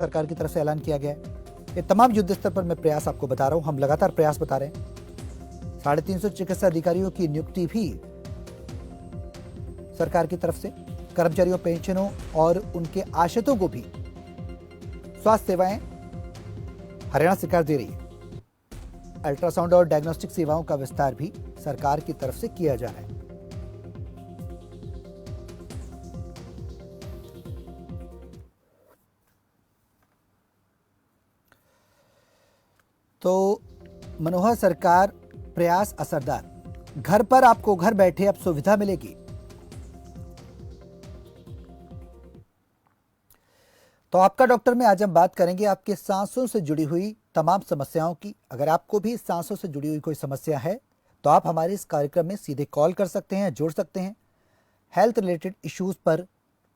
सरकार की तरफ से ऐलान किया गया है। ये तमाम युद्ध स्तर पर मैं प्रयास आपको बता रहा हूं, हम लगातार प्रयास बता रहे हैं। 350 चिकित्सा अधिकारियों की नियुक्ति भी सरकार की तरफ से, कर्मचारियों, पेंशनों और उनके आश्रितों को भी स्वास्थ्य सेवाएं हरियाणा सरकार दे रही है। अल्ट्रासाउंड और डायग्नोस्टिक सेवाओं का विस्तार भी सरकार की तरफ से किया जा रहा है। तो मनोहर सरकार प्रयास असरदार, घर पर आपको घर बैठे अब सुविधा मिलेगी। तो आपका डॉक्टर में आज हम बात करेंगे आपके सांसों से जुड़ी हुई तमाम समस्याओं की। अगर आपको भी सांसों से जुड़ी हुई कोई समस्या है तो आप हमारे इस कार्यक्रम में सीधे कॉल कर सकते हैं, जुड़ सकते हैं। हेल्थ रिलेटेड इश्यूज पर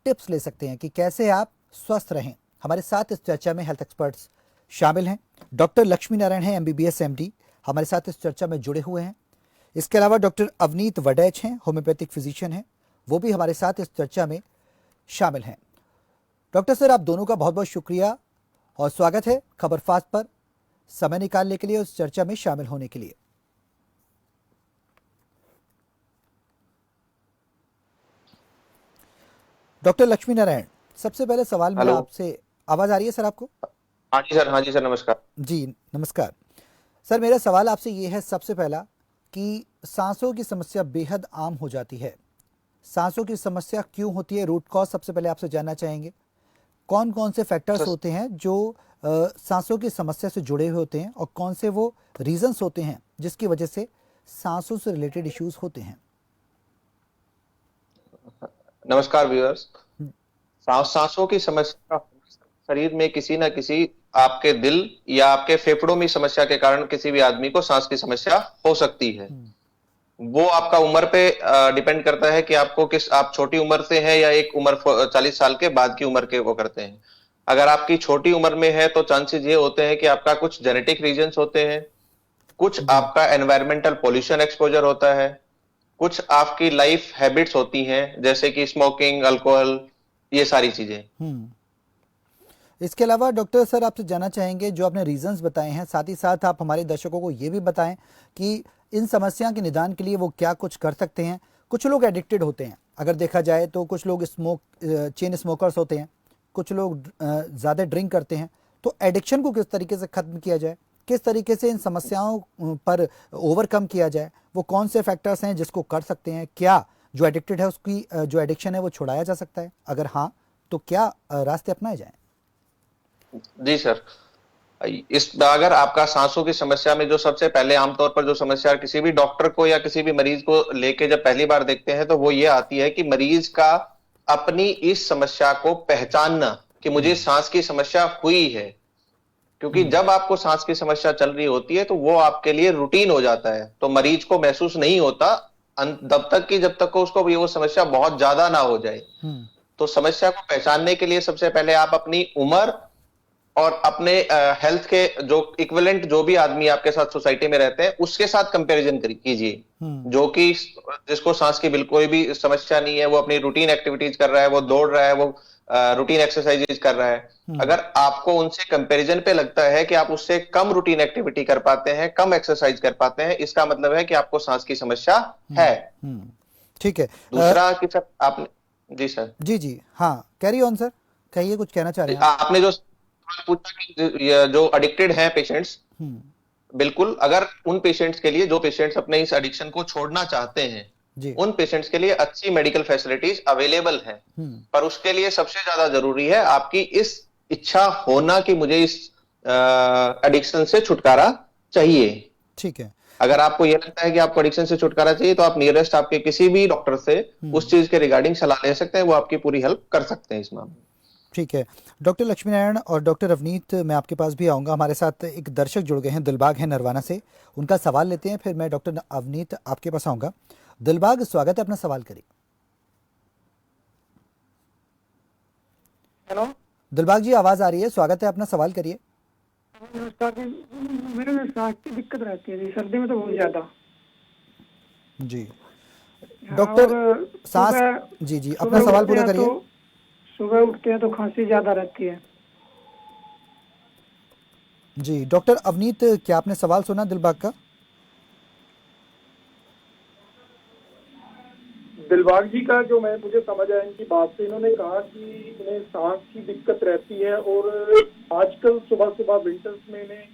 टिप्स ले सकते हैं कि कैसे आप स्वस्थ रहें। हमारे साथ इस चर्चा में हेल्थ एक्सपर्ट्स शामिल हैं। डॉक्टर लक्ष्मी नारायण हैं, MBBS MD, हमारे साथ इस चर्चा में जुड़े हुए हैं। इसके अलावा डॉक्टर अवनीत वडेच हैं, होम्योपैथिक फिजिशियन हैं, वो भी हमारे साथ इस चर्चा में शामिल हैं। डॉक्टर सर, आप दोनों का बहुत बहुत शुक्रिया और स्वागत है खबर फास्ट पर समय निकालने के लिए, उस चर्चा में शामिल होने के लिए। डॉक्टर लक्ष्मी नारायण, सबसे पहले सवाल मेरा आपसे, आवाज आ रही है सर आपको? हाँ जी सर, हाँ जी सर, नमस्कार जी। नमस्कार सर, मेरा सवाल आपसे ये है सबसे पहला कि सांसों की समस्या बेहद आम हो जाती है। सांसों की समस्या क्यों होती है, रूट कॉज सबसे पहले आपसे जानना चाहेंगे। कौन कौन से फैक्टर्स होते हैं जो सांसों की समस्या से जुड़े हुए होते हैं और कौन से वो रीजंस होते हैं जिसकी वजह से सांसों से रिलेटेड इश्यूज होते हैं? नमस्कार व्यूअर्स। सांसों की समस्या शरीर में किसी ना किसी आपके दिल या आपके फेफड़ों में समस्या के कारण किसी भी आदमी को सांस की समस्या हो सकती है। वो आपका उम्र पे डिपेंड करता है कि आपको आप छोटी उम्र से है या एक उम्र 40 साल के बाद की उम्र के वो करते हैं। अगर आपकी छोटी उम्र में है तो चांसेस ये होते हैं कि आपका कुछ जेनेटिक रीजंस होते हैं, कुछ आपका एनवायरमेंटल पोल्यूशन एक्सपोजर होता है, कुछ आपकी लाइफ हैबिट्स होती हैं जैसे कि स्मोकिंग, अल्कोहल, ये सारी चीजें। इसके अलावा डॉक्टर सर आपसे जानना चाहेंगे, जो आपने रीजंस बताए हैं, साथ ही साथ आप हमारे दर्शकों को ये भी बताएं कि इन समस्या के निदान के लिए वो क्या कुछ कर सकते हैं। कुछ लोग एडिक्टेड होते हैं, अगर देखा जाए तो कुछ लोग चेन स्मोकर्स होते हैं, कुछ लोग ज़्यादा ड्रिंक करते हैं। तो एडिक्शन को किस तरीके से ख़त्म किया जाए, किस तरीके से इन समस्याओं पर ओवरकम किया जाए, वो कौन से फैक्टर्स हैं जिसको कर सकते हैं? क्या जो एडिक्टेड है उसकी जो एडिक्शन है वो छुड़ाया जा सकता है? अगर हाँ तो क्या रास्ते अपनाए जाएं? जी सर, इस अगर आपका सांसों की समस्या में जो सबसे पहले आमतौर पर जो समस्या किसी भी डॉक्टर को या किसी भी मरीज को लेके जब पहली बार देखते हैं तो वो ये आती है कि मरीज का अपनी इस समस्या को पहचानना कि मुझे सांस की समस्या हुई है। क्योंकि जब आपको सांस की समस्या चल रही होती है तो वो आपके लिए रूटीन हो जाता है, तो मरीज को महसूस नहीं होता जब तक को उसको वो समस्या बहुत ज्यादा ना हो जाए। तो समस्या को पहचानने के लिए सबसे पहले आप अपनी उम्र और अपने हेल्थ के जो इक्विवेलेंट जो भी आदमी आपके साथ सोसाइटी में रहते हैं उसके साथ कंपैरिजन कीजिए, जो कि जिसको सांस की बिल्कुल कोई भी समस्या नहीं है, वो अपनी रूटीन एक्टिविटीज कर रहा है, वो दौड़ रहा है, वो रूटीन एक्सरसाइजेज कर रहा है। अगर आपको उनसे कंपैरिजन पे लगता है कि आप उससे कम रूटीन एक्टिविटी कर पाते हैं, कम एक्सरसाइज कर पाते हैं, इसका मतलब है कि आपको सांस की समस्या है। ठीक है। दूसरा कि सर आपने, जी सर, जी हाँ, कैरी ऑन सर, कहिए, कुछ कहना चाह रहे हैं आपने जो पूछा कि जो एडिक्टेड हैं पेशेंट्स, बिल्कुल, अगर उन पेशेंट्स के लिए जो पेशेंट्स अपने इस एडिक्शन को छोड़ना चाहते हैं, उन पेशेंट्स के लिए अच्छी मेडिकल फैसिलिटीज अवेलेबल हैं, पर उसके लिए सबसे ज्यादा जरूरी है आपकी इस इच्छा होना कि मुझे इस एडिक्शन से छुटकारा चाहिए। ठीक है। अगर आपको यह लगता है कि आपको एडिक्शन से छुटकारा चाहिए तो आप नियरेस्ट आपके किसी भी डॉक्टर से उस चीज के रिगार्डिंग सलाह ले सकते हैं, वो आपकी पूरी हेल्प कर सकते हैं इस मामले में। ठीक है। डॉक्टर लक्ष्मी नारायण और डॉक्टर अवनीत, मैं आपके पास भी आऊँगा। हमारे साथ एक दर्शक जुड़ गए हैं, दिलबाग हैं नरवाना से, उनका सवाल लेते हैं, फिर मैं डॉक्टर अवनीत आपके पास आऊँगा। दिलबाग, स्वागत है, अपना सवाल करिए। हेलो दिलबाग जी, आवाज़ आ रही है, स्वागत है, अपना सवाल करिए। मेरे में सांस की दिक्कत रहती है सर्दी में तो बहुत ज्यादा। जी डॉक्टर, सांस, जी अपना सवाल पूरा करिए। सुबह उठते हैं तो खांसी ज्यादा रहती है। जी डॉक्टर अवनीत, क्या आपने सवाल सुना दिलबाग का? दिलबाग जी का जो मैं मुझे समझ आया इनकी बात से, इन्होंने कहा कि इन्हें सांस की दिक्कत रहती है और आजकल सुबह सुबह विंटर्स में इन्हें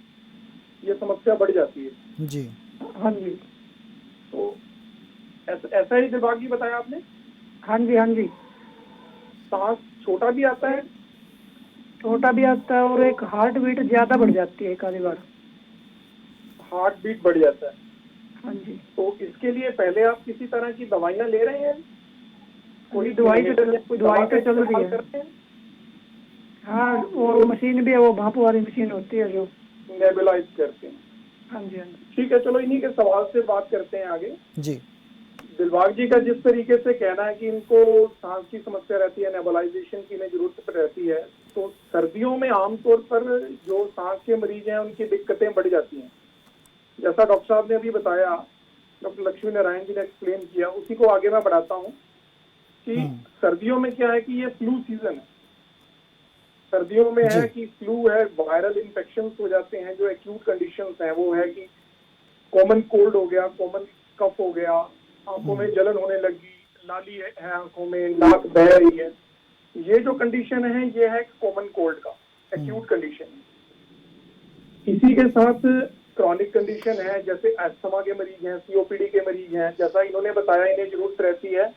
ये समस्या बढ़ जाती है। जी हाँ जी। तो ऐसा ही दिलबाग जी बताया आपने? हाँ जी। हाँ जी। सांस छोटा भी आता है? छोटा भी आता है और एक हार्ट बीट ज्यादा बढ़ जाती है एक आधी बार। हार्ट बीट बढ़ जाता है? हाँ जी। तो इसके लिए पहले आप किसी तरह की दवाइयाँ ले रहे हैं? कोई दवाई तो चल रही है। कर रहे हैं? हाँ, और मशीन भी है, वो भाप वाली मशीन होती है जो नेबुलाइज करते हैं। हाँ जी। हाँ जी। ठीक है, चलो इन्हीं के सवाल से बात करते हैं आगे। जी दिलबाग जी का जिस तरीके से कहना है कि इनको सांस की समस्या रहती है, नेबुलाइजेशन की इन्हें जरूरत रहती है, तो सर्दियों में आमतौर पर जो सांस के मरीज हैं उनकी दिक्कतें बढ़ जाती हैं। जैसा डॉक्टर साहब ने अभी बताया, डॉक्टर लक्ष्मी नारायण जी ने एक्सप्लेन किया, उसी को आगे मैं बढ़ाता हूँ कि सर्दियों में क्या है कि ये फ्लू सीजन है। सर्दियों में है कि फ्लू है, वायरल इन्फेक्शन हो जाते हैं। जो एक्यूट कंडीशंस हैं वो है कि कॉमन कोल्ड हो गया, कॉमन कफ हो गया, आंखों में जलन होने लगी, लाली है आंखों में, नाक बह रही है। ये जो कंडीशन है ये है कॉमन कोल्ड का एक्यूट कंडीशन। इसी के साथ क्रॉनिक कंडीशन है, जैसे अस्थमा के मरीज हैं, सीओपीडी के मरीज हैं, जैसा इन्होंने बताया इन्हें जरूरत रहती है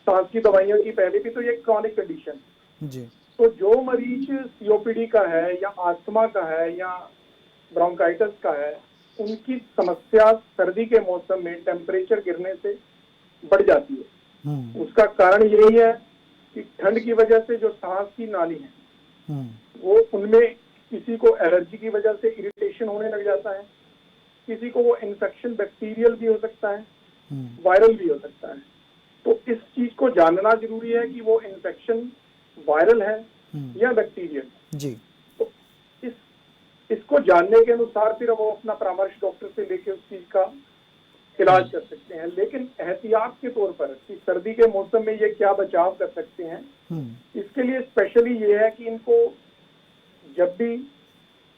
सांस की दवाइयों की पहले भी, तो ये क्रॉनिक कंडीशन। जी तो जो मरीज सीओपीडी का है या अस्थमा का है या ब्रोंकाइटिस का है, उनकी समस्या सर्दी के मौसम में टेम्परेचर गिरने से बढ़ जाती है। उसका कारण यही है कि ठंड की वजह से जो सांस की नाली है वो, उनमें किसी को एलर्जी की वजह से इरिटेशन होने लग जाता है, किसी को वो इन्फेक्शन बैक्टीरियल भी हो सकता है, वायरल भी हो सकता है। तो इस चीज को जानना जरूरी है कि वो इन्फेक्शन वायरल है या बैक्टीरियल। जी तो इसको जानने के अनुसार फिर वो अपना परामर्श डॉक्टर से लेके उस चीज का इलाज कर सकते हैं। लेकिन एहतियात के तौर पर कि सर्दी के मौसम में ये क्या बचाव कर सकते हैं, इसके लिए स्पेशली ये है कि इनको जब भी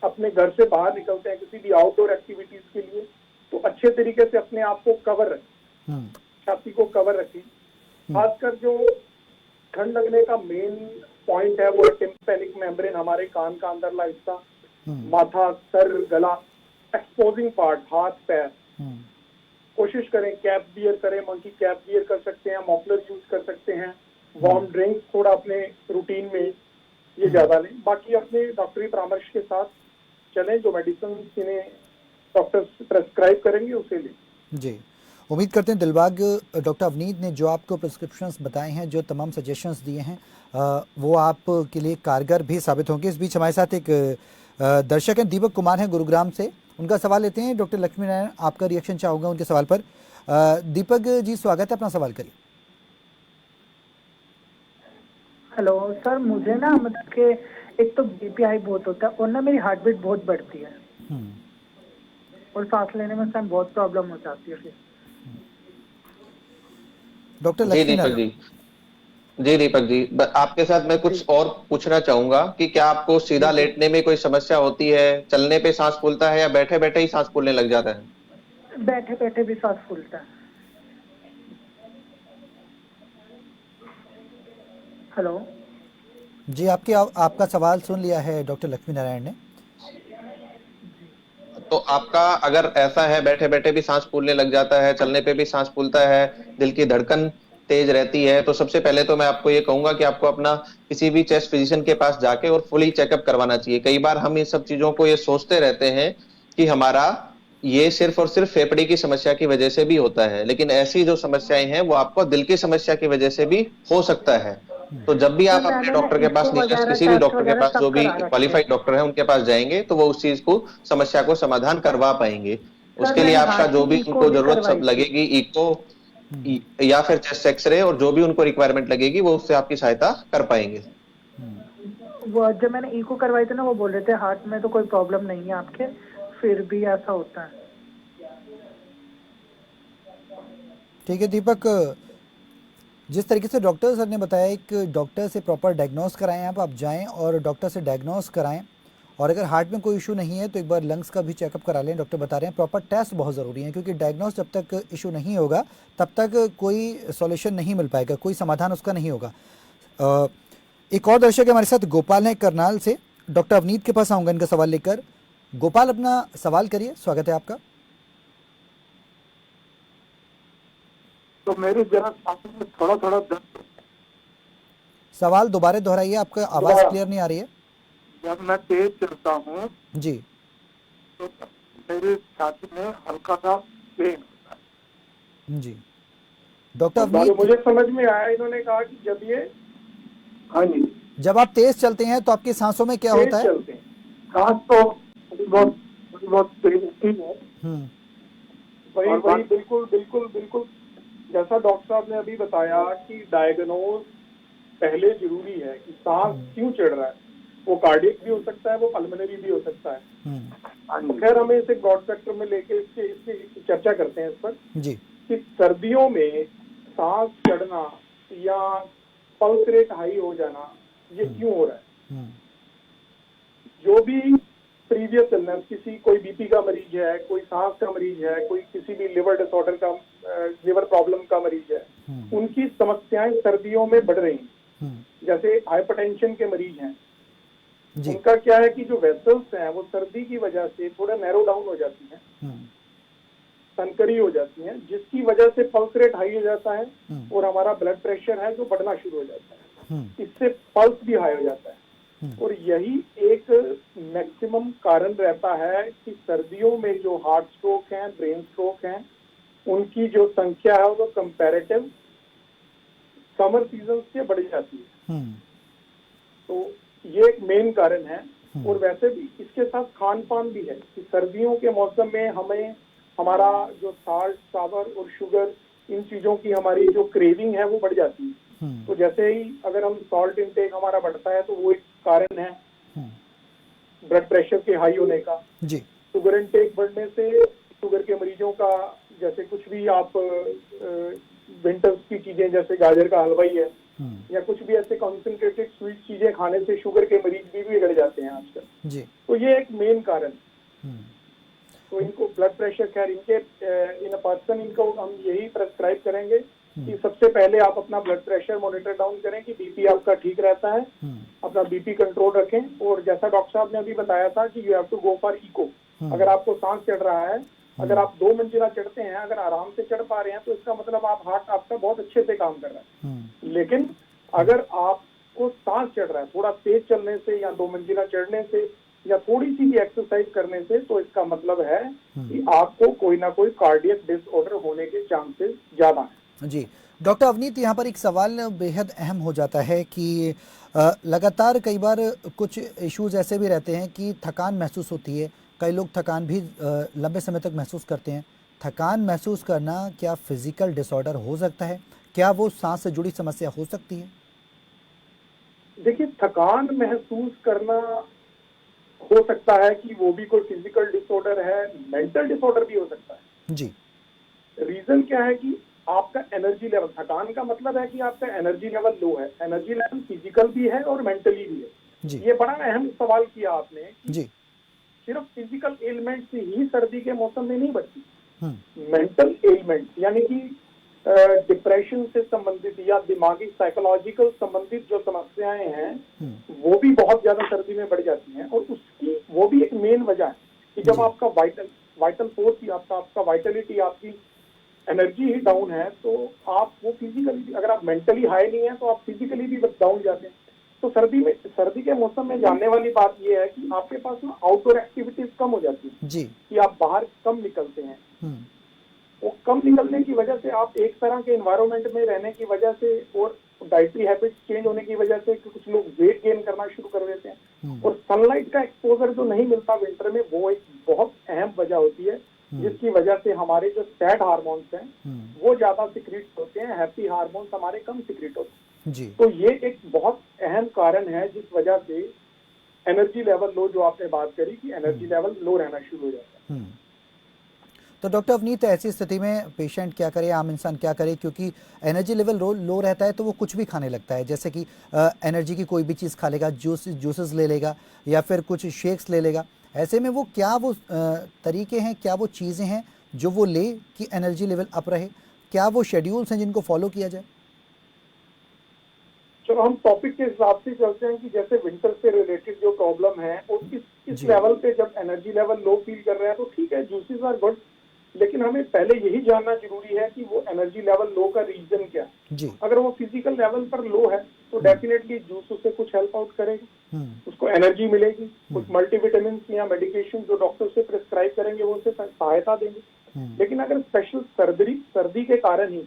अपने घर से बाहर निकलते हैं किसी भी आउटडोर एक्टिविटीज के लिए, तो अच्छे तरीके से अपने आप को कवर रखें, छाती को कवर रखें। खासकर जो ठंड लगने का मेन पॉइंट है वो टिम्पैनिक मेम्ब्रेन, हमारे कान का अंदरला हिस्सा, माथा, सर, गला, एक्सपोजिंग पार्ट, हाथ पैर। कोशिश करें कैप बियर करें, मंकी कैप बियर कर सकते हैं, मॉफलर यूज कर सकते हैं, वार्म ड्रिंक्स थोड़ा अपने रूटीन में ये ज्यादा लें। बाकी अपने डॉक्टरी परामर्श के साथ चलें, जो मेडिसिन इन्हें डॉक्टर प्रेस्क्राइब करेंगे उसे लें। जी उम्मीद करते हैं दिलबाग, डॉक्टर अवनीत ने जो आपको प्रिस्क्रिप्शंस बताए हैं, जो तमाम सजेशंस दिए हैं, वो आपके लिए कारगर भी साबित होंगे। इस बीच हमारे साथ एक दर्शक हैं, दीपक कुमार हैं गुरुग्राम से, उनका सवाल लेते हैं। डॉक्टर लक्ष्मी नारायण, आपका रिएक्शन चाहूँगा उनके सवाल पर। दीपक जी स्वागत है, अपना सवाल करिए। हेलो सर, मुझे ना मतलब कि एक तो बीपी हाई बहुत होता है और ना मेरी हार्ट बीट बहुत बढ़ती है और सांस लेने में सर बहुत प्रॉब्लम हो जाती है फिर। डॉक्टर लक्ष्मी नारायण जी दीपक जी, आपके साथ मैं कुछ और पूछना चाहूंगा कि क्या आपको सीधा लेटने में कोई समस्या होती है, चलने पे सांस फूलता है या बैठे बैठे ही सांस फूलने लग जाता है? बैठे बैठे भी सांस फूलता है। हेलो जी, आपका सवाल सुन लिया है डॉक्टर लक्ष्मी नारायण ने। तो आपका अगर ऐसा है, बैठे बैठे भी सांस फूलने लग जाता है, चलने पे भी सांस फूलता है, दिल की धड़कन तेज रहती है, तो सबसे पहले तो मैं आपको ये कहूंगा कि आपको अपना किसी भी चेस्ट फिजिशियन के पास जाके और फुली चेकअप करवाना चाहिए। कई बार हम इन सब चीजों को ये सोचते रहते हैं कि हमारा ये सिर्फ और सिर्फ फेफड़े की समस्या की वजह से भी होता है, लेकिन ऐसी जो समस्याएं हैं वो आपको दिल की समस्या की वजह से भी हो सकता है। तो जब भी आप अपने डॉक्टर के पास, नियरेस्ट किसी भी डॉक्टर के पास, जो भी क्वालिफाइड डॉक्टर है उनके पास जाएंगे, तो वो उस चीज को, समस्या को समाधान करवा पाएंगे। उसके लिए आपका जो भी उनको जरूरत लगेगी, इको या फिर चेस्ट एक्सरे, और जो भी उनको रिक्वायरमेंट लगेगी वो उससे आपकी सहायता कर पाएंगे। वो जब मैंने इको करवाई थी ना, वो बोल रहे थे हार्ट में तो कोई प्रॉब्लम नहीं है आपके, फिर भी ऐसा होता है। ठीक है दीपक, जिस तरीके से डॉक्टर सर ने बताया, एक डॉक्टर से प्रॉपर डायग्नोस कराएं, आप जाएं और डॉक्टर से डायग्नोस कराएं और अगर हार्ट में कोई इशू नहीं है तो एक बार लंग्स का भी चेकअप करा लें। डॉक्टर बता रहे हैं प्रॉपर टेस्ट बहुत ज़रूरी है, क्योंकि डायग्नोस जब तक इशू नहीं होगा तब तक कोई सॉल्यूशन नहीं मिल पाएगा, कोई समाधान उसका नहीं होगा। एक और दर्शक हमारे साथ गोपाल है करनाल से। डॉक्टर अवनीत के पास आऊँगा इनका सवाल लेकर। गोपाल, अपना सवाल करिए, स्वागत है आपका। तो मेरी जरा सांसों में थोड़ा थोड़ा दर्द। सवाल दोबारा दोहराइए, आपका आवाज़ क्लियर नहीं आ रही है। जब मैं तेज चलता हूँ जी तो मेरी छाती में हल्का सा पेन होता है। जी डॉक्टर अवनीत, मुझे समझ में आया, इन्होंने कहा कि जब ये हाँ जी, जब आप तेज चलते हैं तो आपकी सांसों में क्या तेज होता है? चलते हैं, सांस तो बहुत तेज होती है। वही और वही बिल्कुल बिल्कुल बिल्कुल जैसा डॉक्टर साहब ने अभी बताया कि डायग्नोज पहले जरूरी है कि सांस क्यों चढ़ रहा है। वो कार्डियक भी हो सकता है, वो पल्मोनरी भी हो सकता है। हाँ तो जी, खैर हमें इसे ब्रॉड स्पेक्ट्रम में लेके इसकी चर्चा करते हैं इस पर जी कि सर्दियों में सांस चढ़ना या पल्स रेट हाई हो जाना ये क्यों हो रहा है। जो भी प्रीवियस इलनेस, किसी कोई बीपी का मरीज है, कोई सांस का मरीज है, कोई किसी भी लिवर डिसऑर्डर का, लिवर प्रॉब्लम का मरीज है, उनकी समस्याएं सर्दियों में बढ़ रही हैं। जैसे हाइपरटेंशन के मरीज हैं, जी उनका क्या है कि जो वेसल्स हैं वो सर्दी की वजह से थोड़ा नैरो डाउन हो जाती हैं, संकरी हो जाती हैं, जिसकी वजह से पल्स रेट हाई हो जाता है और हमारा ब्लड प्रेशर है जो बढ़ना शुरू हो जाता है। इससे पल्स भी हाई हो जाता है। और यही एक मैक्सिमम कारण रहता है कि सर्दियों में जो हार्ट स्ट्रोक हैं, ब्रेन स्ट्रोक हैं, उनकी जो संख्या है वो कंपैरेटिव समर सीजन से बढ़ जाती है। तो ये एक मेन कारण है। और वैसे भी इसके साथ खान पान भी है कि सर्दियों के मौसम में हमें हमारा जो साल्ट, सावर और शुगर, इन चीजों की हमारी जो क्रेविंग है वो बढ़ जाती है। तो जैसे ही अगर हम सॉल्ट इंटेक हमारा बढ़ता है तो वो एक कारण है ब्लड प्रेशर के हाई होने का। जी शुगर इंटेक बढ़ने से शुगर के मरीजों का, जैसे कुछ भी आप विंटर्स की चीजें जैसे गाजर का हलवा ही है या कुछ भी ऐसे कॉन्सेंट्रेटेड स्वीट चीजें खाने से शुगर के मरीज भी बिगड़ जाते हैं आजकल। जी तो ये एक मेन कारण। तो इनको ब्लड प्रेशर, खैर इनके इन पर्सन इनको हम यही प्रेस्क्राइब करेंगे कि सबसे पहले आप अपना ब्लड प्रेशर मॉनिटर डाउन करें कि बीपी आपका ठीक रहता है, अपना बीपी कंट्रोल रखें। और जैसा डॉक्टर साहब ने अभी बताया था कि you have to go for echo. अगर आपको सांस चढ़ रहा है, अगर आप 2 मंजिला चढ़ते हैं, अगर आराम से चढ़ पा रहे हैं तो इसका मतलब आप हार्ट आपका बहुत अच्छे से काम कर रहा है। लेकिन अगर आपको सांस चढ़ रहा है थोड़ा तेज चलने से या 2 मंजिला चढ़ने से या थोड़ी सी भी एक्सरसाइज करने से, तो इसका मतलब है कि आपको कोई ना कोई कार्डियक डिसऑर्डर होने के चांसेस ज्यादा हैं। जी डॉक्टर अवनीत, यहाँ पर एक सवाल बेहद अहम हो जाता है कि लगातार कई बार कुछ इश्यूज ऐसे भी रहते हैं कि थकान महसूस होती है। कई लोग थकान भी लंबे समय तक महसूस करते हैं। थकान महसूस करना क्या फिजिकल डिसऑर्डर हो सकता है? क्या वो सांस से जुड़ी समस्या हो सकती है? देखिए, थकान महसूस करना हो सकता है कि वो भी कोई फिजिकल डिसऑर्डर है, मेंटल डिसऑर्डर भी हो सकता है। जी रीजन क्या है कि आपका एनर्जी लेवल, थकान का मतलब है कि आपका एनर्जी लेवल लो है। एनर्जी लेवल फिजिकल भी है और मेंटली भी है। जी ये बड़ा अहम सवाल किया आपने कि जी सिर्फ फिजिकल एलिमेंट से ही सर्दी के मौसम में नहीं बढ़ती। मेंटल एलिमेंट यानी कि डिप्रेशन से संबंधित या दिमागी साइकोलॉजिकल संबंधित जो समस्याएं हैं वो भी बहुत ज्यादा सर्दी में बढ़ जाती हैं। और उसकी वो भी एक मेन वजह है कि जब आपका वाइटल फोर्स, आपका वाइटलिटी, आपकी एनर्जी ही डाउन है, तो आप वो फिजिकली, अगर आप मेंटली हाई नहीं है तो आप फिजिकली भी डाउन जाते हैं। तो सर्दी के मौसम में जानने वाली बात यह है कि आपके पास ना आउटडोर एक्टिविटीज कम हो जाती है जी कि आप बाहर कम निकलते हैं। वो कम निकलने की वजह से आप एक तरह के एनवायरनमेंट में रहने की वजह से और डाइटरी हैबिट्स चेंज होने की वजह से कुछ लोग वेट गेन करना शुरू कर देते हैं। और सनलाइट का एक्सपोजर जो नहीं मिलता विंटर में, वो एक बहुत अहम वजह होती है जिसकी वजह से हमारे जो सैड हार्मोन्स हैं वो ज्यादा सिक्रीट होते हैं, हैप्पी हार्मोन्स हमारे कम सिक्रीट होते हैं। जी तो ये एक बहुत अहम कारण है जिस वजह से एनर्जी लेवल लो, जो आपने बात करी कि एनर्जी लेवल लो रहना शुरू हो जाता है। तो डॉक्टर अवनीत, ऐसी स्थिति में पेशेंट क्या करे, आम इंसान क्या करे, क्योंकि एनर्जी लेवल लो रहता है तो वो कुछ भी खाने लगता है, जैसे कि एनर्जी की कोई भी चीज़ खा लेगा, जूसेस ले लेगा या फिर कुछ शेक्स ले लेगा। ऐसे में वो क्या वो तरीके हैं, क्या वो चीज़ें हैं जो वो ले कि एनर्जी लेवल अप रहे? क्या वो शेड्यूल्स हैं जिनको फॉलो किया जाए? चलो हम टॉपिक के हिसाब से चलते हैं कि जैसे विंटर से रिलेटेड जो प्रॉब्लम है और इस लेवल पे जब एनर्जी लेवल लो फील कर रहे हैं तो ठीक है, जूसेस आर गुड, लेकिन हमें पहले यही जानना जरूरी है कि वो एनर्जी लेवल लो का रीजन क्या है। अगर वो फिजिकल लेवल पर लो है तो डेफिनेटली जूस उससे कुछ हेल्प आउट करेगी, उसको एनर्जी मिलेगी, कुछ मल्टीविटामिन या मेडिकेशन जो डॉक्टर से प्रिस्क्राइब करेंगे वो उसे सहायता देंगे। लेकिन अगर स्पेशल सर्दी के कारण ही,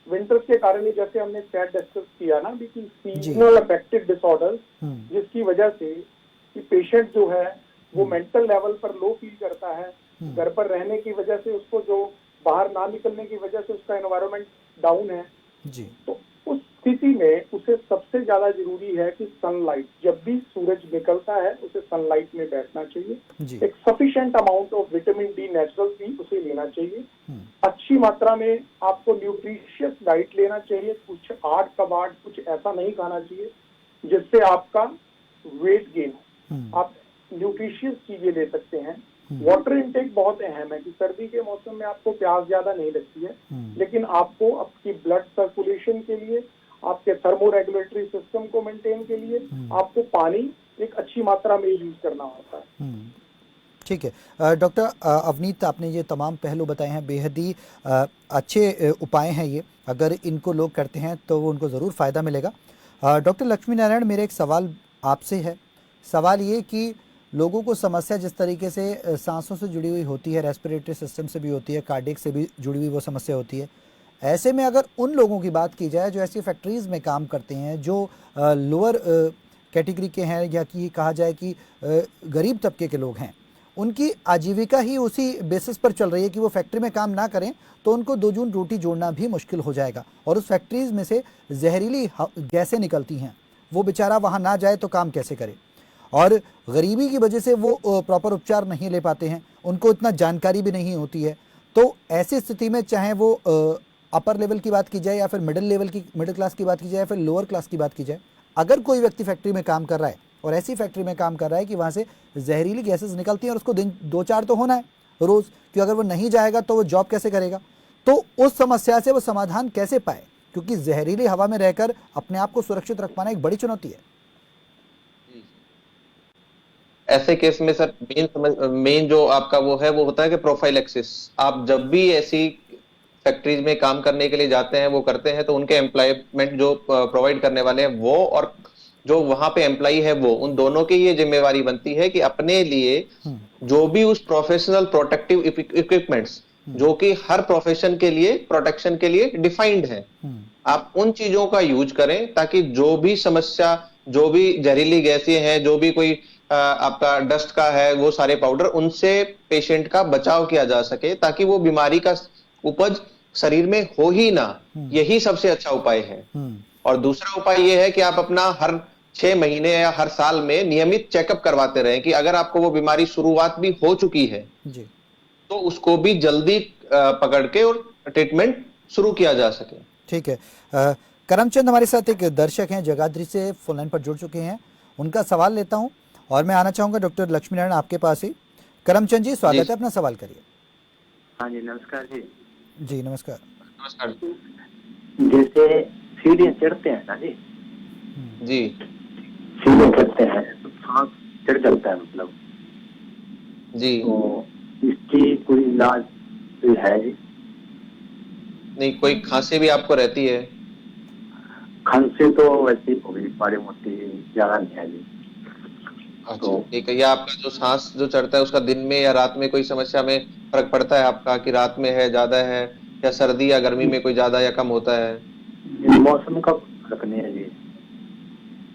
विंटर्स के कारण ही, जैसे हमने चैट डिस्कस किया ना, सीजनल अफेक्टिव डिसऑर्डर, जिसकी वजह से कि पेशेंट जो है वो मेंटल लेवल पर लो फील करता है, घर पर रहने की वजह से उसको, जो बाहर ना निकलने की वजह से उसका एनवायरनमेंट डाउन है जी, तो उस स्थिति में उसे सबसे ज्यादा जरूरी है कि सनलाइट, जब भी सूरज निकलता है उसे सनलाइट में बैठना चाहिए, एक sufficient amount of vitamin D natural सी उसे लेना चाहिए, अच्छी मात्रा में आपको न्यूट्रिशियस डाइट लेना चाहिए, कुछ आड़ कबाड़ कुछ ऐसा नहीं खाना चाहिए जिससे आपका वेट गेन हो। आप न्यूट्रिशियस चीजें ले सकते हैं। वाटर इनटेक बहुत अहम है कि सर्दी के मौसम में आपको प्यास ज्यादा नहीं लगती है, लेकिन आपको आपकी ब्लड सर्कुलेशन के लिए, आपके थर्मोरेगुलेटरी सिस्टम को मेंटेन के लिए आपको पानी एक अच्छी मात्रा में यूज करना होता है। ठीक है डॉक्टर अवनीत, आपने ये तमाम पहलू बताए हैं, बेहद ही अच्छे उपाय हैं ये, अगर इनको लोग करते हैं तो वो उनको ज़रूर फ़ायदा मिलेगा। डॉक्टर लक्ष्मी नारायण, मेरा एक सवाल आपसे है। सवाल ये कि लोगों को समस्या जिस तरीके से सांसों से जुड़ी हुई होती है, रेस्पिरेटरी सिस्टम से भी होती है, कार्डियक से भी जुड़ी हुई वो समस्या होती है, ऐसे में अगर उन लोगों की बात की जाए जो ऐसी फैक्ट्रीज़ में काम करते हैं, जो लोअर कैटेगरी के हैं, या कि कहा जाए कि गरीब तबके के लोग हैं, उनकी आजीविका ही उसी बेसिस पर चल रही है कि वो फैक्ट्री में काम ना करें तो उनको 2 जून रोटी जोड़ना भी मुश्किल हो जाएगा, और उस फैक्ट्रीज़ में से जहरीली गैसें निकलती हैं, वो बेचारा वहाँ ना जाए तो काम कैसे करे? और गरीबी की वजह से वो प्रॉपर उपचार नहीं ले पाते हैं, उनको इतना जानकारी भी नहीं होती है। तो ऐसी स्थिति में चाहे वो अपर लेवल की बात की जाए या फिर मिडिल क्लास की बात की जाए या फिर लोअर क्लास की बात की जाए, अगर कोई व्यक्ति फैक्ट्री में काम कर रहा है और ऐसी फैक्ट्री में काम कर रहा है कि वहाँ से जहरीली गैसेस निकलती हैं और उसको दिन 2-4 तो होना है रोज़, क्योंकि अगर वो नहीं जाएगा तो वो जॉब कैसे करेगा? तो उस समस्या से वो समाधान कैसे पाए? क्योंकि जहरीली हवा में रहकर अपने आप को सुरक्षित रख पाना एक बड़ी चुनौती है। ऐसे केस में सर मेन जो आपका वो है वो होता है कि प्रोफाइलैक्सिस। आप जब भी ऐसी फैक्ट्रीज में काम करने के लिए जाते हैं, वो करते हैं, तो उनके एम्प्लॉयमेंट जो प्रोवाइड करने वाले हैं वो और जो वहां पे एम्प्लॉई है वो, उन दोनों की ये जिम्मेवारी बनती है कि अपने लिए जो भी उस प्रोफेशनल प्रोटेक्टिव इक्विपमेंट्स जो कि हर प्रोफेशन के लिए प्रोटेक्शन के लिए डिफाइंड है, आप उन चीजों का यूज करें ताकि जो भी समस्या, जो भी जहरीली गैसें हैं, जो भी कोई आपका डस्ट का है, वो सारे पाउडर, उनसे पेशेंट का बचाव किया जा सके ताकि वो बीमारी का उपज शरीर में हो ही ना। यही सबसे अच्छा उपाय है। और दूसरा उपाय ये है कि आप अपना हर 6 महीने या हर साल में नियमित चेकअप करवाते रहें कि अगर आपको वो बीमारी शुरुआत भी हो चुकी है जी, तो उसको भी जल्दी पकड़ के और ट्रीटमेंट शुरू किया जा सके। ठीक है। करमचंद हमारे साथ एक दर्शक हैं, जगाधरी से फोन लाइन पर जुड़ चुके हैं, उनका सवाल लेता हूं और मैं आना चाहूंगा डॉक्टर लक्ष्मी नारायण आपके पास ही। करमचंद जी, स्वागत है, अपना सवाल करिए। हाँ जी, नमस्कार जी। जी नमस्कार। नमस्कार। जैसे सीढ़ियाँ चढ़ते हैं ना जी, सीढ़ियाँ चढ़ते हैं तो सांस चढ़ जाता है, मतलब जी, तो इसकी कोई इलाज है जी? नहीं, कोई खांसी भी आपको रहती है? खांसी तो वैसे हो गई, बड़ी मोटी, ज्यादा नहीं है जी। अच्छा, ठीक है। या आपका जो सांस जो चढ़ता है उसका दिन में या रात में कोई समस्या में फर्क पड़ता है आपका, कि रात में है, ज्यादा है, या सर्दी या गर्मी में कोई ज्यादा या कम होता है? मौसम का फर्क नहीं है जी।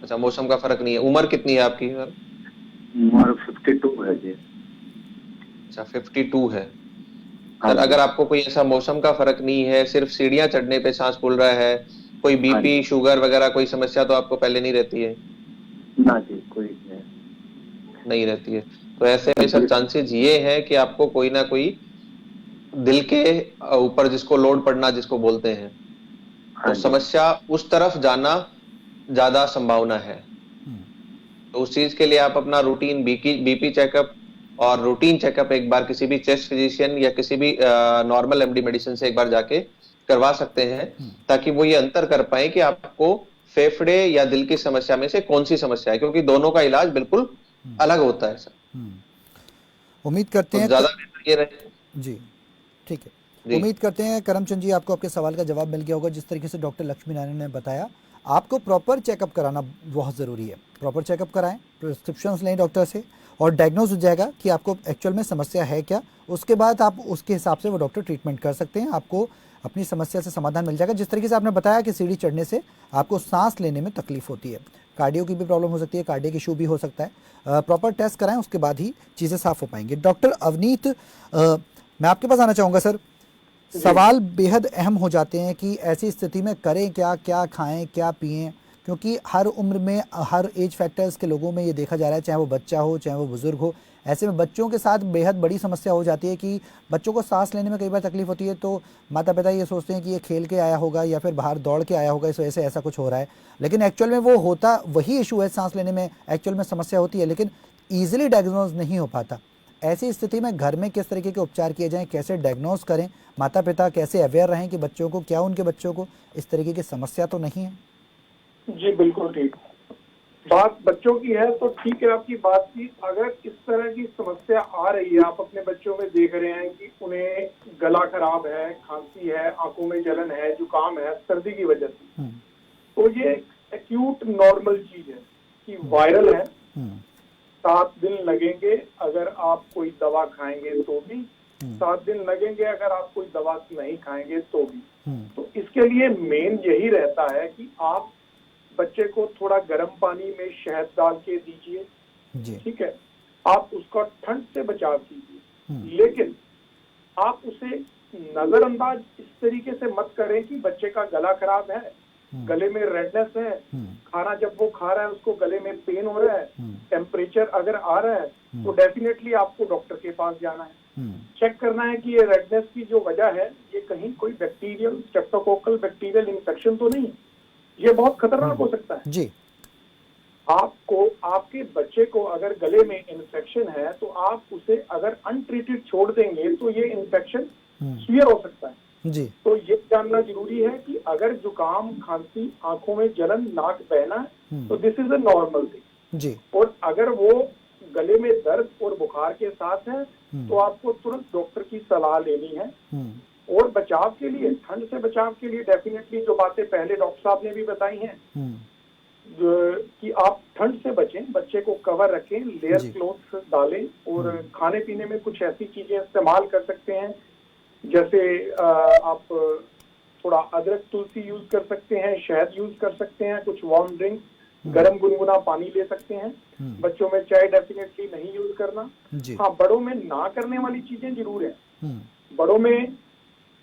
अच्छा, मौसम का फर्क नहीं है। उम्र कितनी है आपकी सर? उम्र 52 है जी। अच्छा, 52 है सर। अगर आपको कोई ऐसा मौसम का फर्क नहीं है, सिर्फ सीढ़ियां चढ़ने पे सांस फूल रहा है, कोई बीपी शुगर वगैरह कोई समस्या तो आपको पहले नहीं रहती है? ना जी, कोई नहीं रहती है। तो ऐसे में सर चांसेस ये है कि आपको कोई ना कोई दिल के ऊपर जिसको लोड पड़ना जिसको बोलते हैं, हाँ तो जी। समस्या उस तरफ जाना ज्यादा संभावना है। तो उस चीज के लिए आप अपना रूटीन बीपी चेकअप और रूटीन चेकअप एक बार किसी भी चेस्ट फिजिशियन या किसी भी नॉर्मल एमडी मेडिसिन से एक बार जाके करवा सकते हैं, ताकि वो ये अंतर कर पाए कि आपको फेफड़े या दिल की समस्या में से कौन सी समस्या है, क्योंकि दोनों का इलाज बिल्कुल अलग होता है सर। उम्मीद करते तो हैं ज्यादा बेहतर ये रहे। जी, ठीक है। जी। उम्मीद करते हैं करमचंद जी आपको आपके सवाल का जवाब मिल गया होगा। जिस तरीके से डॉक्टर लक्ष्मी नारायण ने बताया, आपको प्रॉपर चेकअप कराना बहुत ज़रूरी है। प्रॉपर चेकअप कराएं, प्रिस्क्रिप्शंस लें डॉक्टर से और डायग्नोज हो जाएगा कि आपको एक्चुअल में समस्या है क्या। उसके बाद आप उसके हिसाब से वो डॉक्टर ट्रीटमेंट कर सकते हैं, आपको अपनी समस्या से समाधान मिल जाएगा। जिस तरीके से आपने बताया कि सीढ़ी चढ़ने से आपको सांस लेने में तकलीफ होती है, कार्डियो की भी प्रॉब्लम हो सकती है, कार्डियक इशू भी हो सकता है। प्रॉपर टेस्ट कराएं, उसके बाद ही चीज़ें साफ हो पाएंगी। डॉक्टर अवनीत, मैं आपके पास आना चाहूँगा सर। सवाल बेहद अहम हो जाते हैं कि ऐसी स्थिति में करें क्या, क्या खाएं, क्या पिएं, क्योंकि हर उम्र में हर एज फैक्टर्स के लोगों में ये देखा जा रहा है, चाहे वो बच्चा हो चाहे वो बुजुर्ग हो। ऐसे में बच्चों के साथ बेहद बड़ी समस्या हो जाती है कि बच्चों को सांस लेने में कई बार तकलीफ होती है, तो माता पिता ये सोचते हैं कि ये खेल के आया होगा या फिर बाहर दौड़ के आया होगा, इस वजह से ऐसा कुछ हो रहा है। लेकिन एक्चुअल में वो होता वही इशू है, सांस लेने में एक्चुअल में समस्या होती है, लेकिन ईजिली डायग्नोज नहीं हो पाता। ऐसी स्थिति में घर में किस तरीके के उपचार किए जाएं, कैसे डायग्नोज करें, माता पिता कैसे अवेयर रहें कि बच्चों को क्या, उनके बच्चों को इस तरीके की समस्या तो नहीं है? जी बिल्कुल ठीक। बात बच्चों की है तो ठीक है आपकी बात की। अगर इस तरह की समस्या आ रही है, आप अपने बच्चों में देख रहे हैं कि उन्हें गला खराब है, खांसी है, आंखों में जलन है, जुकाम है सर्दी की वजह से, तो ये एक्यूट नॉर्मल चीज है कि वायरल है। 7 दिन लगेंगे अगर आप कोई दवा खाएंगे तो भी, 7 दिन लगेंगे अगर आप कोई दवा नहीं खाएंगे तो भी। तो इसके लिए मेन यही रहता है कि आप बच्चे को थोड़ा गर्म पानी में शहद डाल के दीजिए, ठीक है। आप उसका ठंड से बचाव कीजिए, लेकिन आप उसे नजरअंदाज इस तरीके से मत करें कि बच्चे का गला खराब है, गले में रेडनेस है, खाना जब वो खा रहा है उसको गले में पेन हो रहा है, टेम्परेचर अगर आ रहा है, तो डेफिनेटली आपको डॉक्टर के पास जाना है। चेक करना है कि ये रेडनेस की जो वजह है ये कहीं कोई बैक्टीरियल स्ट्रेप्टोकोकल बैक्टीरियल इन्फेक्शन तो नहीं। ये बहुत खतरनाक हो सकता है जी। आपको, आपके बच्चे को अगर गले में इन्फेक्शन है तो आप उसे अगर अनट्रीटेड छोड़ देंगे तो ये इन्फेक्शन सीवियर हो सकता है जी। तो ये जानना जरूरी है कि अगर जुकाम, खांसी, आंखों में जलन, नाक बहना तो this is a normal thing जी। और अगर वो गले में दर्द और बुखार के साथ है तो आपको तुरंत डॉक्टर की सलाह लेनी है। और बचाव के लिए, ठंड से बचाव के लिए डेफिनेटली जो बातें पहले डॉक्टर साहब ने भी बताई हैं कि आप ठंड से बचें, बच्चे को कवर रखें, लेयर क्लोथ डालें और खाने पीने में कुछ ऐसी चीजें इस्तेमाल कर सकते हैं जैसे आप थोड़ा अदरक तुलसी यूज कर सकते हैं, शहद यूज कर सकते हैं, कुछ वार्म ड्रिंक, गर्म गुनगुना पानी ले सकते हैं। बच्चों में चाय डेफिनेटली नहीं यूज करना। हाँ, बड़ों में ना करने वाली चीजें जरूर है। बड़ों में,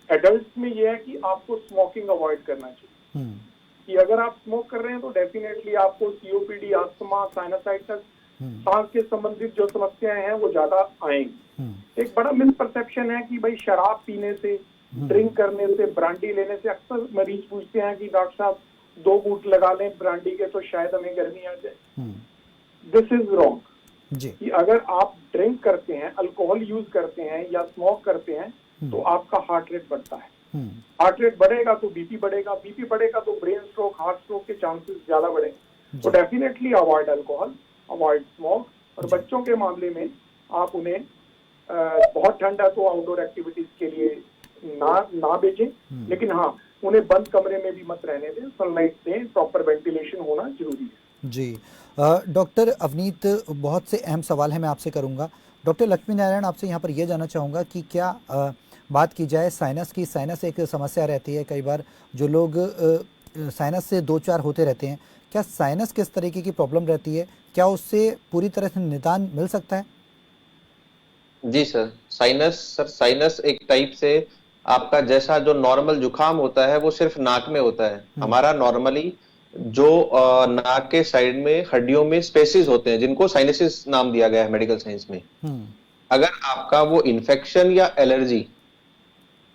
एडल्ट में यह है कि आपको स्मोकिंग अवॉइड करना चाहिए कि अगर आप स्मोक कर रहे हैं तो डेफिनेटली आपको सीओपीडी, अस्थमा, साइनसाइटिस, सांस के संबंधित जो समस्याएं हैं वो ज्यादा आएंगी। एक बड़ा मिसपरसेप्शन है कि भाई शराब पीने से, ड्रिंक करने से, ब्रांडी लेने से, अक्सर मरीज पूछते हैं कि डॉक्टर साहब 2 घूंट लगा लें ब्रांडी के तो शायद हमें गर्मी आ जाए। दिस इज रॉन्ग कि अगर आप ड्रिंक करते हैं, अल्कोहल यूज करते हैं या स्मोक करते हैं तो आपका हार्ट रेट बढ़ता है। हार्ट रेट बढ़ेगा तो बीपी बढ़ेगा, बीपी बढ़ेगा तो ब्रेन स्ट्रोक, हार्ट स्ट्रोक के चांसेस ज्यादा बढ़ेंगे। तो definitely avoid alcohol, avoid smoke. और बच्चों के मामले में आप उन्हें बहुत ठंड है तो आउटडोर एक्टिविटीज के लिए ना भेजें, लेकिन हाँ, उन्हें बंद कमरे में भी मत रहने दें, सनलाइट दें, प्रॉपर वेंटिलेशन होना जरूरी है जी। डॉक्टर अवनीत, बहुत से अहम सवाल है मैं आपसे करूंगा। डॉक्टर लक्ष्मी नारायण, आपसे यहाँ पर यह जानना चाहूँगा कि क्या बात की जाए साइनस की। साइनस एक समस्या रहती है, कई बार जो लोग साइनस से 2-4 होते रहते हैं, क्या साइनस किस तरीके की प्रॉब्लम रहती है, क्या उससे पूरी तरह से निदान मिल सकता है? जी सर, साइनस एक टाइप से आपका जैसा जो नॉर्मल जुकाम होता है वो सिर्फ नाक में होता है। हमारा नॉर्मली जो नाक के साइड में हड्डियों में स्पेसेस होते हैं जिनको साइनसिस नाम दिया गया है मेडिकल साइंस में, अगर आपका वो इन्फेक्शन या एलर्जी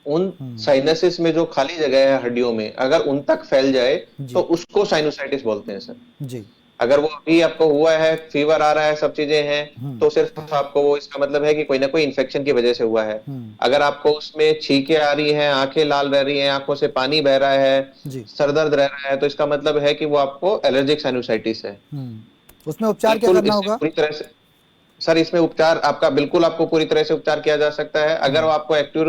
उन साइनसिस में जो खाली जगह है हड्डियों में, अगर उन तक फैल जाए जी। तो उसको साइनोसाइटिस बोलते हैं सर। जी। अगर वो अभी आपको हुआ है, फीवर आ रहा है, सब चीजें हैं, तो सिर्फ आपको वो, इसका मतलब है कि कोई ना कोई इन्फेक्शन की वजह से हुआ है। अगर आपको उसमें छींकें आ रही हैं, आंखें लाल रह रही हैं, आंखों से पानी बह रहा है, जी। सर दर्द रह रहा है, तो इसका मतलब है कि वो आपको एलर्जिक साइनोसाइटिस है। उसमें उपचार क्या बिल्कुल करना इससे होगा? पूरी तरह से सर, इसमें उपचार आपका बिल्कुल आपको पूरी तरह से उपचार किया जा सकता है। अगर वो आपको एक्टिव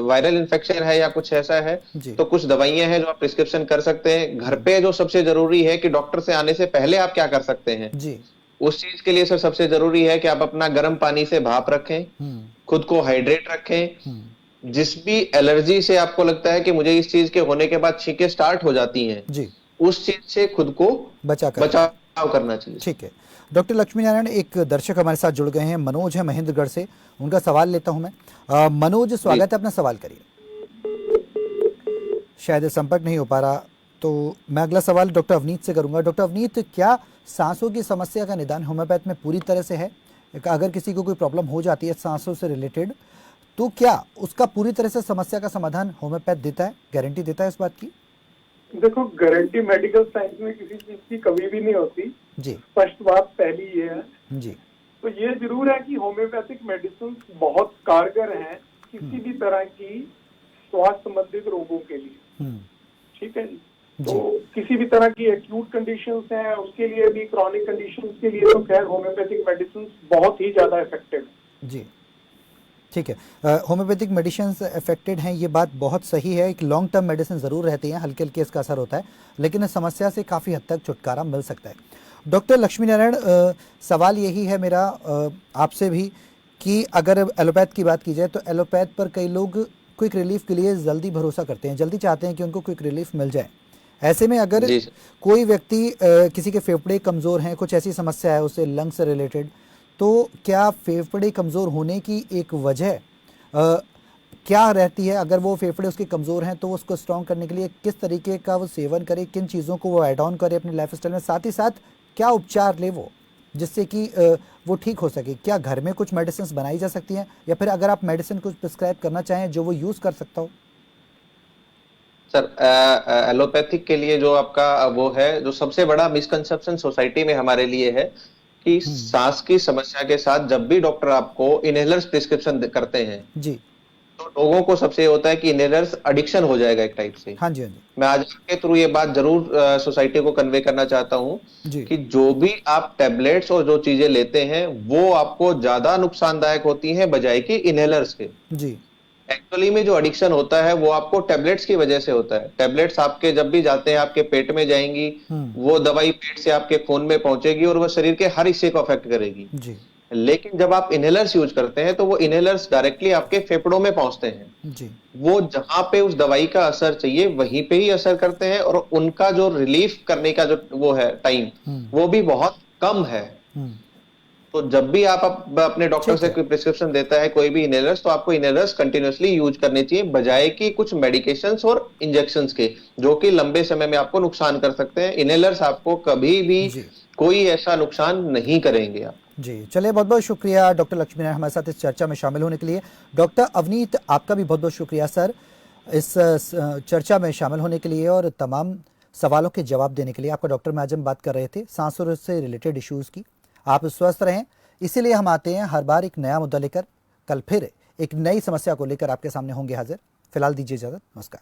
वायरल इन्फेक्शन है या कुछ ऐसा है, जी। तो कुछ दवाइयां हैं जो आप प्रिस्क्रिप्शन कर सकते हैं घर पे। जो सबसे जरूरी है कि डॉक्टर से आने से पहले आप क्या कर सकते हैं, जी। उस चीज के लिए सर सबसे जरूरी है कि आप अपना गर्म पानी से भाप रखें, खुद को हाइड्रेट रखें। जिस भी एलर्जी से आपको लगता है कि मुझे इस चीज के होने के बाद छींकें स्टार्ट हो जाती हैं, जी। उस चीज से खुद को बचाव करना चाहिए। ठीक है। डॉक्टर लक्ष्मी नारायण, एक दर्शक हमारे साथ जुड़ गए हैं, मनोज है महेंद्रगढ़ से, उनका सवाल लेता हूं मैं। मनोज, स्वागत है, अपना सवाल करिए। शायद संपर्क नहीं हो पा रहा, तो मैं अगला सवाल डॉक्टर अवनीत से करूंगा। डॉक्टर अवनीत, क्या सांसों की समस्या का निदान होम्योपैथ में पूरी तरह से है? अगर किसी को कोई प्रॉब्लम हो जाती है सांसों से रिलेटेड, तो क्या उसका पूरी तरह से समस्या का समाधान होम्योपैथ देता है, गारंटी देता है इस बात की? देखो, गारंटी मेडिकल साइंस में किसी चीज की कभी भी नहीं होती जी। फर्स्ट बात पहली ये है जी। तो ये जरूर है कि होम्योपैथिक मेडिसिन बहुत कारगर हैं किसी भी तरह की स्वास्थ्य संबंधित रोगों के लिए। ठीक है जी। तो किसी भी तरह की एक्यूट कंडीशंस हैं उसके लिए भी, क्रॉनिक कंडीशंस के लिए तो खैर होम्योपैथिक मेडिसिन बहुत ही ज्यादा इफेक्टिव है जी। ठीक है, होम्योपैथिक मेडिसिन इफेक्टेड हैं, ये बात बहुत सही है। एक लॉन्ग टर्म मेडिसिन ज़रूर रहती हैं, हल्के हल्के इसका असर होता है, लेकिन इस समस्या से काफ़ी हद तक छुटकारा मिल सकता है। डॉक्टर लक्ष्मी नारायण, सवाल यही है मेरा आपसे भी कि अगर एलोपैथ की बात की जाए तो एलोपैथ पर कई लोग क्विक रिलीफ के लिए जल्दी भरोसा करते हैं, जल्दी चाहते हैं कि उनको क्विक रिलीफ मिल जाए। ऐसे में अगर कोई व्यक्ति किसी के फेफड़े कमज़ोर हैं, कुछ ऐसी समस्या है उसे लंग से रिलेटेड, तो क्या फेफड़े कमज़ोर होने की एक वजह क्या रहती है? अगर वो फेफड़े उसके कमज़ोर हैं तो उसको स्ट्रॉन्ग करने के लिए किस तरीके का वो सेवन करे, किन चीज़ों को वो ऐड ऑन करे अपने लाइफस्टाइल में, साथ ही साथ क्या उपचार ले वो जिससे कि वो ठीक हो सके? क्या घर में कुछ मेडिसिन बनाई जा सकती हैं, या फिर अगर आप मेडिसिन कुछ प्रिस्क्राइब करना चाहें जो वो यूज़ कर सकता हो? सर, एलोपैथिक के लिए जो आपका वो है, जो सबसे बड़ा मिसकंसेप्शन सोसाइटी में हमारे लिए है कि सांस की समस्या के साथ जब भी डॉक्टर आपको इनहेलर्स प्रिस्क्रिप्शन करते हैं जी, तो लोगों को सबसे होता है कि इनहेलर्स एडिक्शन हो जाएगा एक टाइप से। हाँ जी, हाँ जी। मैं आज आपके थ्रू ये बात जरूर सोसाइटी को कन्वे करना चाहता हूं कि जो भी आप टैबलेट्स और जो चीजें लेते हैं वो आपको ज्यादा नुकसानदायक होती हैं बजाय कि इनहेलर्स के। जी। एक्चुअली में जो एडिक्शन होता है वो आपको टैबलेट्स की वजह से होता है। टैबलेट्स आपके जब भी जाते हैं आपके पेट में जाएंगी, वो दवाई पेट से आपके खून में पहुंचेगी और वो शरीर के हर हिस्से को अफेक्ट करेगी। जी। लेकिन जब आप इनहेलर्स यूज करते हैं तो वो इनहेलर्स डायरेक्टली आपके फेफड़ों में पहुंचते हैं। जी। वो जहां पे उस दवाई का असर चाहिए वहीं पे ही असर करते हैं, और उनका जो रिलीफ करने का जो वो है टाइम, वो भी बहुत कम है। तो जब भी आप अपने डॉक्टर से कोई प्रिस्क्रिप्शन देता है कोई भी इनहेलर्स, तो आपको इनहेलर्स कंटिन्यूअसली यूज करने चाहिए बजाय कि कुछ मेडिकेशंस और इंजेक्शंस के, जो कि लंबे समय में आपको नुकसान कर सकते हैं। इनहेलर्स आपको कभी भी कोई ऐसा नुकसान नहीं करेंगे आप। जी, चलिए, बहुत बहुत शुक्रिया डॉक्टर लक्ष्मी नारायण हमारे साथ इस चर्चा में शामिल होने के लिए। डॉक्टर अवनीत, आपका भी बहुत बहुत शुक्रिया सर इस चर्चा में शामिल होने के लिए और तमाम सवालों के जवाब देने के लिए। आपका डॉक्टर में आज हम बात कर रहे थे सांसों से रिलेटेड इश्यूज़ की। आप स्वस्थ रहें, इसीलिए हम आते हैं हर बार एक नया मुद्दा लेकर। कल फिर एक नई समस्या को लेकर आपके सामने होंगे हाजिर। फिलहाल दीजिए इजाज़त, नमस्कार।